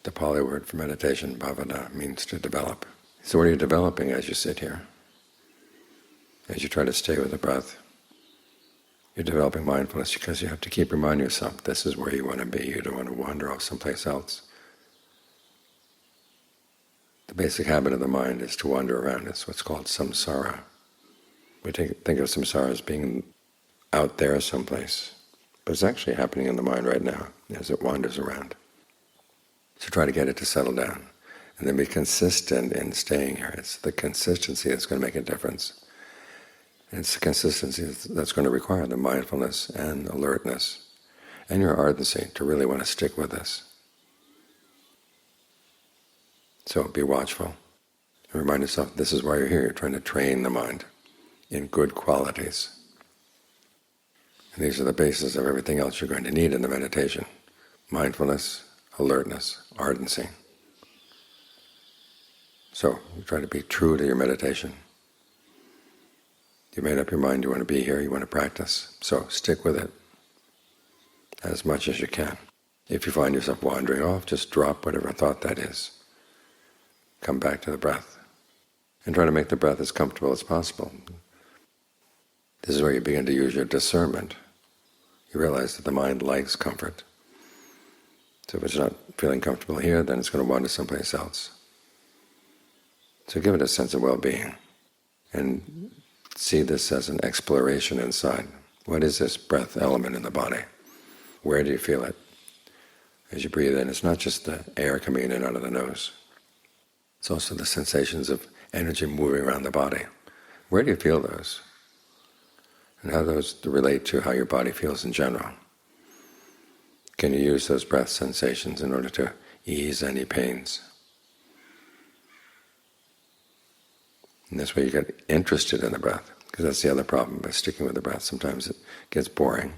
the Pali word for meditation, bhavana, means to develop. So what are you developing as you sit here? As you try to stay with the breath, you're developing mindfulness because you have to keep reminding yourself this is where you want to be. You don't want to wander off someplace else. The basic habit of the mind is to wander around. It's what's called samsara. We think of samsara as being out there someplace, but it's actually happening in the mind right now as it wanders around. So try to get it to settle down, and then be consistent in staying here. It's the consistency that's going to make a difference. And it's the consistency that's going to require the mindfulness and alertness and your ardency to really want to stick with this. So be watchful. And remind yourself this is why you're here. You're trying to train the mind in good qualities. And these are the basis of everything else you're going to need in the meditation. Mindfulness, alertness, ardency. So you try to be true to your meditation. You made up your mind you want to be here, you want to practice. So stick with it as much as you can. If you find yourself wandering off, just drop whatever thought that is. Come back to the breath. And try to make the breath as comfortable as possible. This is where you begin to use your discernment. You realize that the mind likes comfort. So if it's not feeling comfortable here, then it's going to wander someplace else. So give it a sense of well-being. And see this as an exploration inside. What is this breath element in the body? Where do you feel it? As you breathe in, it's not just the air coming in and out of the nose. It's also the sensations of energy moving around the body. Where do you feel those? And how those relate to how your body feels in general? Can you use those breath sensations in order to ease any pains? And this way you get interested in the breath, because that's the other problem. By sticking with the breath, sometimes it gets boring.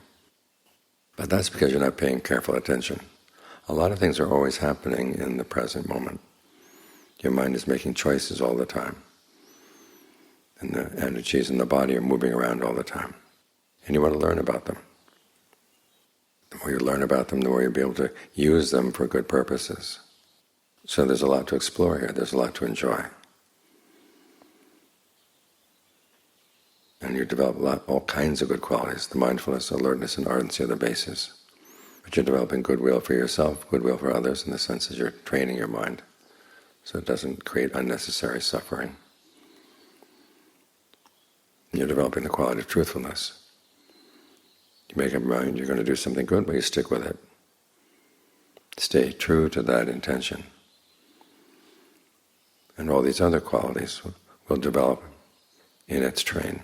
But that's because you're not paying careful attention. A lot of things are always happening in the present moment. Your mind is making choices all the time. And the energies in the body are moving around all the time. And you want to learn about them. The more you learn about them, the more you'll be able to use them for good purposes. So there's a lot to explore here. There's a lot to enjoy. And you develop all kinds of good qualities. The mindfulness, alertness, and ardency are the basis. But you're developing goodwill for yourself, goodwill for others, in the sense that you're training your mind so it doesn't create unnecessary suffering. You're developing the quality of truthfulness. You make up your mind you're going to do something good, but you stick with it. Stay true to that intention. And all these other qualities will develop in its train.